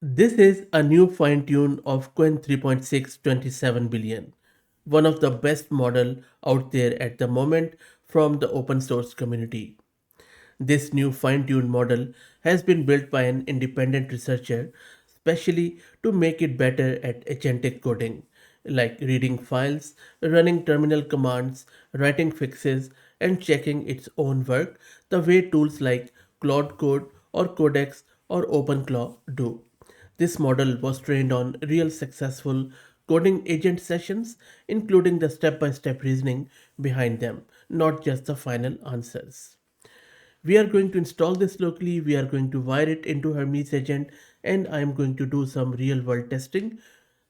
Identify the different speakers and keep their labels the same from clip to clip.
Speaker 1: This is a new fine tune of Qwen 3.6 27 billion, one of the best model out there at the moment from the open source community. This new fine tuned model has been built by an independent researcher specially to make it better at agentic coding, like reading files, running terminal commands, writing fixes, and checking its own work the way tools like Claude Code or Codex or OpenClaw do. This model was trained on real successful coding agent sessions, including the step by step reasoning behind them, not just the final answers. We are going to install this locally, we are going to wire it into Hermes agent, and I am going to do some real world testing.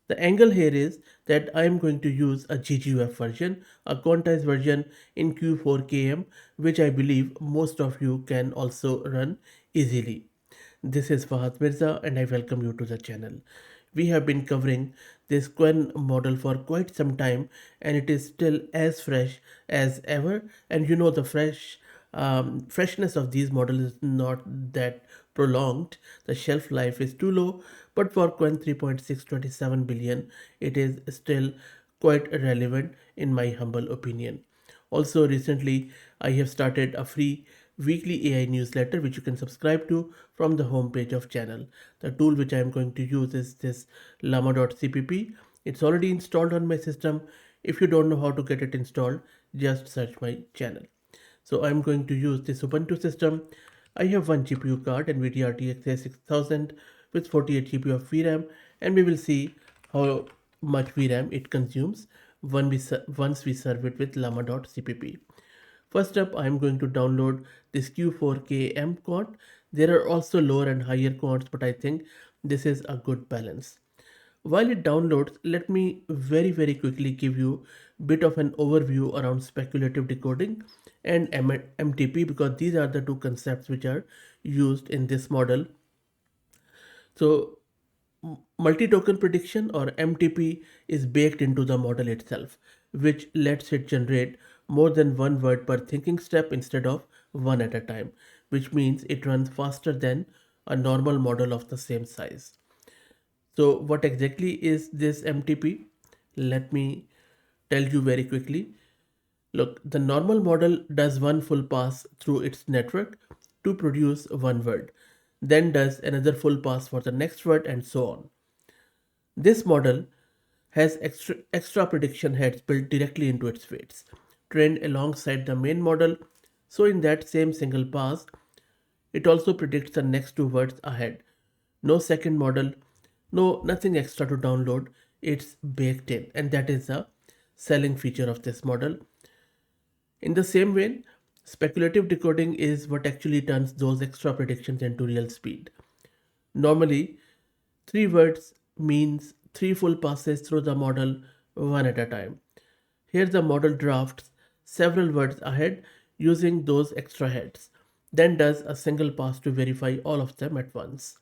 Speaker 1: The angle here is that I am going to use a GGUF version, a quantized version in Q4KM, which I believe most of you can also run easily. This is Fahad Mirza and I welcome you to the channel. We have been covering this Qwen model for quite some time and it is still as fresh as ever. And you know the freshness of these models is not that prolonged. The shelf life is too low, but for Qwen 3.627 billion, it is still quite relevant in my humble opinion. Also, recently I have started a free weekly AI newsletter which you can subscribe to from the homepage of channel. The tool which I am going to use is this llama.cpp. It's already installed on my system. If you don't know how to get it installed, just search my channel. So I'm going to use this Ubuntu system. I have one GPU card, NVIDIA RTX 6000 with 48 GB of VRAM, and we will see how much VRAM it consumes once we serve it with llama.cpp. First up, I am going to download this Q4KM quant. There are also lower and higher quants, but I think this is a good balance. While it downloads, let me very quickly give you a bit of an overview around speculative decoding and MTP because these are the two concepts which are used in this model. So multi-token prediction or MTP is baked into the model itself, which lets it generate more than one word per thinking step instead of one at a time, which means it runs faster than a normal model of the same size. So what exactly is this MTP? Let me tell you very quickly. Look, the normal model does one full pass through its network to produce one word, then does another full pass for the next word and so on. This model has extra prediction heads built directly into its weights, trained alongside the main model, so in that same single pass, it also predicts the next two words ahead. No second model, no nothing extra to download, it's baked in, and that is the selling feature of this model. In the same vein, speculative decoding is what actually turns those extra predictions into real speed. Normally, three words means three full passes through the model one at a time. Here the model drafts several words ahead using those extra heads, then does a single pass to verify all of them at once.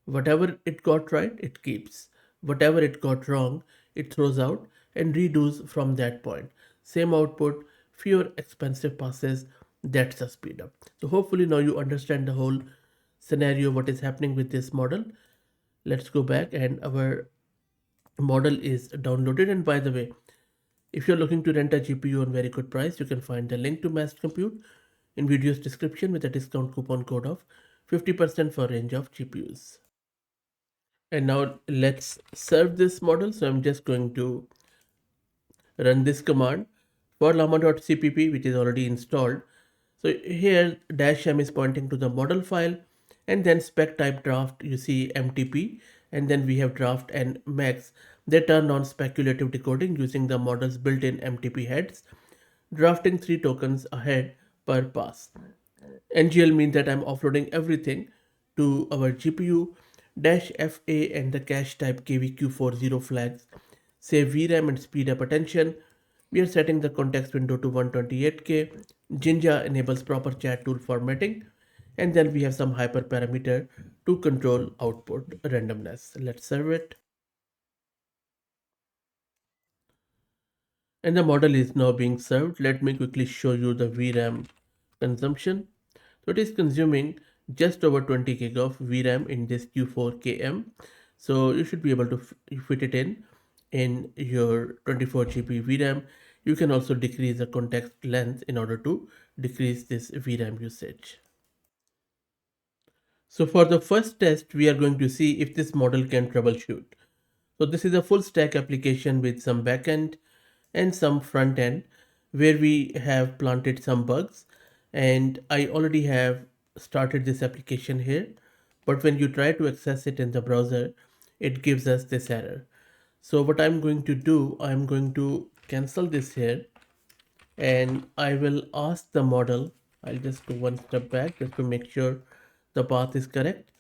Speaker 1: Whatever it got right, it keeps. Whatever it got wrong, it throws out and redoes from that point. Same output, fewer expensive passes, that's the speed up. So hopefully now you understand the whole scenario, what is happening with this model. Let's go back and our model is downloaded. And by the way, if you're looking to rent a GPU on very good price, you can find the link to Mass Compute in video's description with a discount coupon code of 50% for range of GPUs. And now let's serve this model. So I'm just going to run this command for llama.cpp, which is already installed. So here dash m is pointing to the model file and then spec type draft, you see MTP, and then we have draft and max. They turn on speculative decoding using the model's built-in MTP heads, drafting three tokens ahead per pass. NGL means that I'm offloading everything to our GPU. Dash FA and the cache type KVQ40 flags save VRAM and speed up attention. We are setting the context window to 128K. Jinja enables proper chat tool formatting. And then we have some hyperparameter to control output randomness. Let's serve it. And the model is now being served. Let me quickly show you the VRAM consumption. So it is consuming just over 20 gig of VRAM in this Q4KM. So you should be able to fit it in your 24 GB VRAM. You can also decrease the context length in order to decrease this VRAM usage. So for the first test, we are going to see if this model can troubleshoot. So this is a full stack application with some backend and some front end where we have planted some bugs, and I already have started this application here, but when you try to access it in the browser, it gives us this error. So what I'm going to do, I'm going to cancel this here, and I will ask the model. I'll just go one step back just to make sure the path is correct.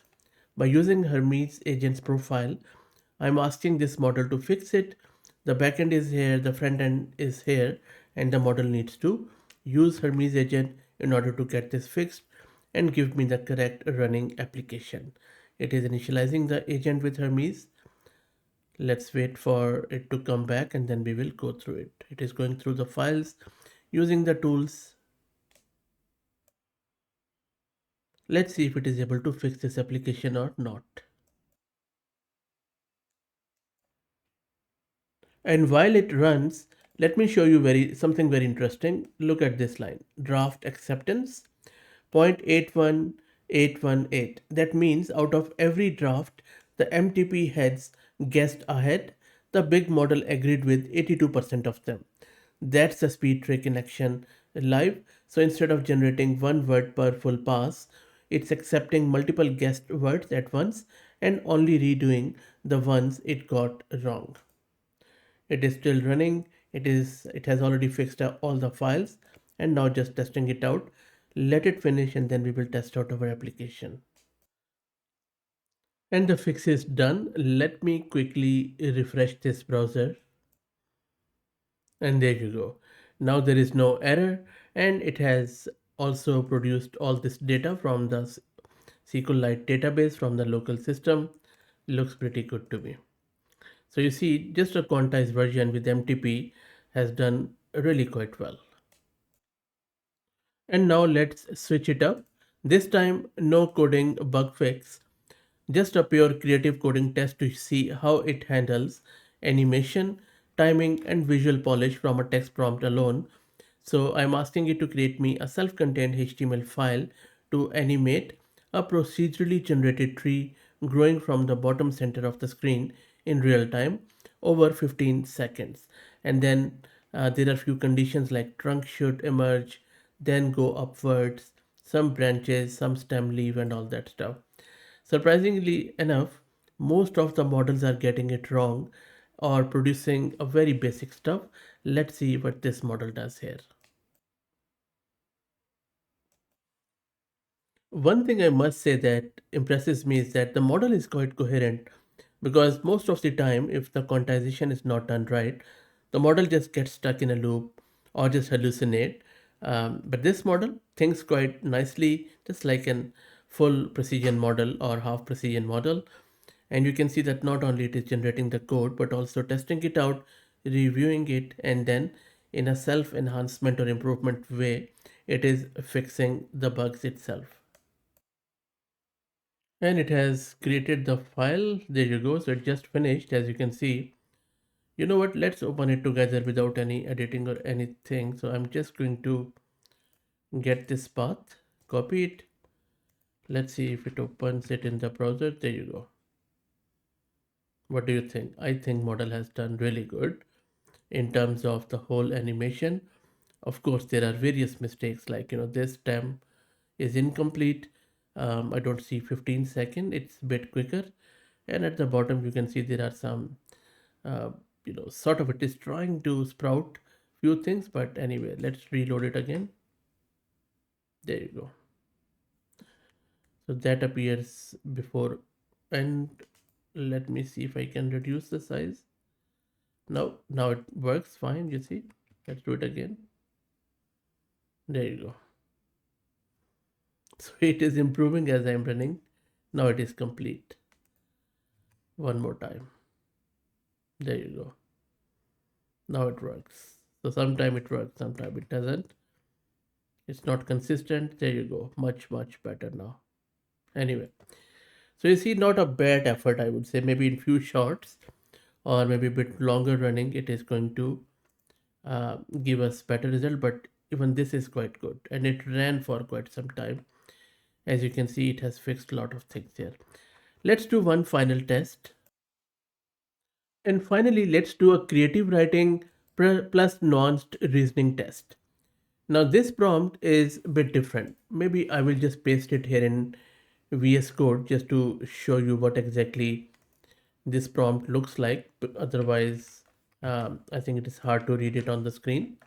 Speaker 1: By using Hermes agent's profile, I'm asking this model to fix it. The backend is here, the front end is here, and the model needs to use Hermes agent in order to get this fixed and give me the correct running application. It is initializing the agent with Hermes. Let's wait for it to come back and then we will go through it. It is going through the files using the tools. Let's see if it is able to fix this application or not. And while it runs, let me show you something very interesting. Look at this line, draft acceptance 0.81818. That means out of every draft, the MTP heads guessed ahead. The big model agreed with 82% of them. That's the speed trick in action live. So instead of generating one word per full pass, it's accepting multiple guessed words at once and only redoing the ones it got wrong. It is still running. It has already fixed all the files and now just testing it out. Let it finish and then we will test out our application. And the fix is done. Let me quickly refresh this browser, and there you go. Now there is no error, and it has also produced all this data from the SQLite database from the local system. Looks pretty good to me. So you see, just a quantized version with MTP has done really quite well. And now let's switch it up. This time, no coding bug fix, just a pure creative coding test to see how it handles animation, timing, and visual polish from a text prompt alone. So I'm asking it to create me a self-contained HTML file to animate a procedurally generated tree growing from the bottom center of the screen in real time over 15 seconds. And then there are few conditions like trunk should emerge, then go upwards, some branches, some stem leaf, and all that stuff. Surprisingly enough, most of the models are getting it wrong or producing a very basic stuff. Let's see what this model does here. One thing I must say that impresses me is that the model is quite coherent, because most of the time, if the quantization is not done right, the model just gets stuck in a loop or just hallucinate. But this model thinks quite nicely, just like an full precision model or half precision model. And you can see that not only it is generating the code, but also testing it out, reviewing it, and then in a self enhancement or improvement way, it is fixing the bugs itself. And it has created the file. There you go. So it just finished, as you can see. You know what, let's open it together without any editing or anything. So I'm just going to get this path, copy it. Let's see if it opens it in the browser. There you go. What do you think? I think model has done really good in terms of the whole animation. Of course, there are various mistakes, like this stem is incomplete. I don't see 15 second, it's a bit quicker. And at the bottom you can see there are some uh, sort of it is trying to sprout few things, but anyway, let's reload it again. There you go. So that appears before, and let me see if I can reduce the size. Now it works fine, you see. Let's do it again. There you go. So it is improving as I'm running. Now it is complete. One more time. There you go. Now it works. So sometime it works, sometime it doesn't. It's not consistent. There you go. Much better now. Anyway, so you see, not a bad effort, I would say. Maybe in few shots or maybe a bit longer running, it is going to give us better result. But even this is quite good, and it ran for quite some time. As you can see, it has fixed a lot of things here. Let's do one final test. And finally, let's do a creative writing plus nuanced reasoning test. Now, this prompt is a bit different. Maybe I will just paste it here in VS Code just to show you what exactly this prompt looks like. But otherwise, I think it is hard to read it on the screen.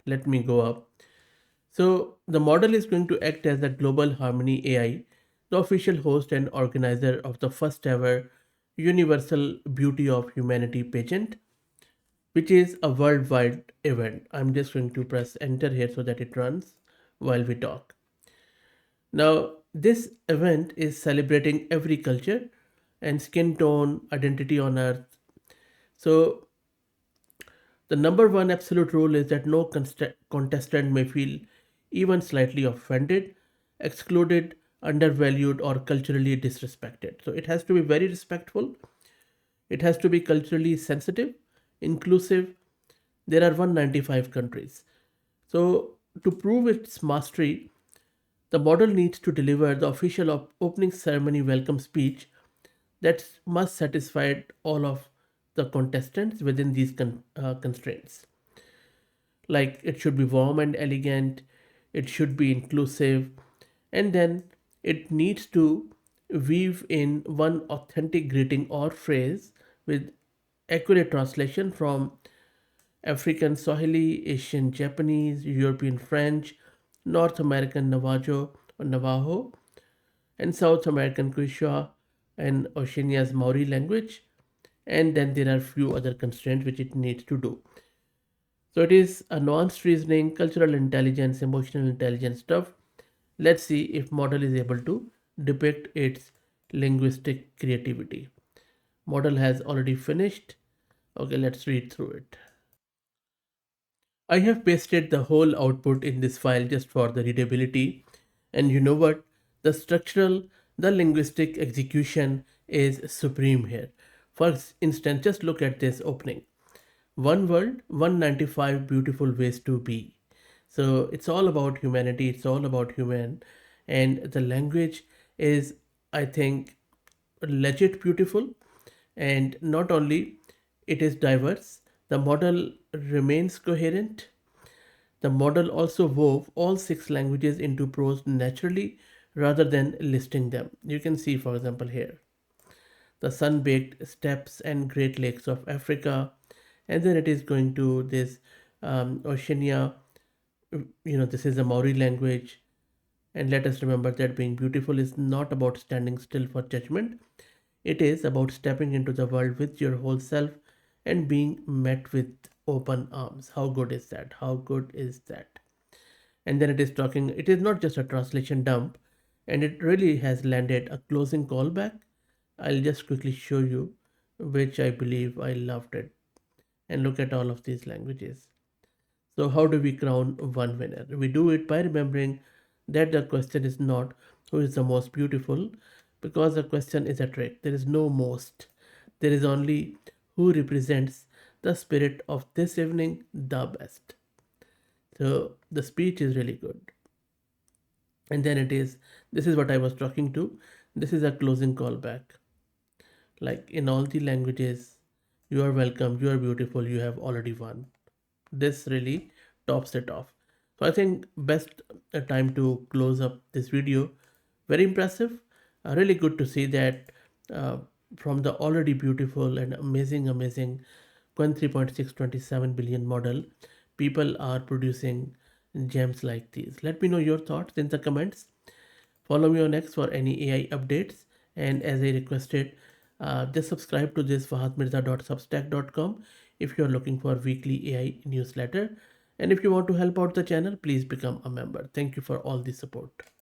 Speaker 1: Let me go up. So, the model is going to act as the Global Harmony AI, the official host and organizer of the first ever Universal Beauty of Humanity pageant, which is a worldwide event. I'm just going to press enter here so that it runs while we talk. Now, this event is celebrating every culture and skin tone, identity on earth. So, the number one absolute rule is that no contestant may feel even slightly offended, excluded, undervalued, or culturally disrespected. So, it has to be very respectful, it has to be culturally sensitive, inclusive. There are 195 countries. So, to prove its mastery, the model needs to deliver the official opening ceremony welcome speech that must satisfy all of the contestants within these constraints. Like it should be warm and elegant, it should be inclusive, and then it needs to weave in one authentic greeting or phrase with accurate translation from African Swahili, Asian Japanese, European French, North American Navajo or Navajo, and South American Quechua and Oceania's Maori language. And then there are few other constraints which it needs to do. So it is a nuanced reasoning, cultural intelligence, emotional intelligence stuff. Let's see if model is able to depict its linguistic creativity. Model has already finished. Okay, let's read through it. I have pasted the whole output in this file just for the readability. And you know what? The structural, the linguistic execution is supreme here. For instance, just look at this opening. One world, 195 beautiful ways to be. So it's all about humanity, it's all about human. And the language is, I think, legit beautiful. And not only it is diverse, the model remains coherent. The model also wove all six languages into prose naturally rather than listing them. You can see, for example, here the sun baked steppes and Great Lakes of Africa, and then it is going to this Oceania. This is a Maori language, and let us remember that being beautiful is not about standing still for judgment, it is about stepping into the world with your whole self and being met with open arms. How good is that? How good is that? And then it is talking, it is not just a translation dump, and it really has landed a closing callback. I'll just quickly show you, which I believe I loved it. And look at all of these languages. So, how do we crown one winner? We do it by remembering that the question is not who is the most beautiful, because the question is a trick. There is no most, there is only who represents the spirit of this evening the best. So, the speech is really good. And then it is, this is what I was talking to. This is a closing callback. Like in all the languages, you are welcome, you are beautiful, you have already won. This really tops it off. So I think best time to close up this video. Very impressive. Really good to see that uh, from the already beautiful and amazing Qwen 3.6 27 billion model, people are producing gems like these. Let me know your thoughts in the comments. Follow me on X for any AI updates. And as I requested, just subscribe to this fahadmirza.substack.com if you're looking for weekly AI newsletter. And if you want to help out the channel, please become a member. Thank you for all the support.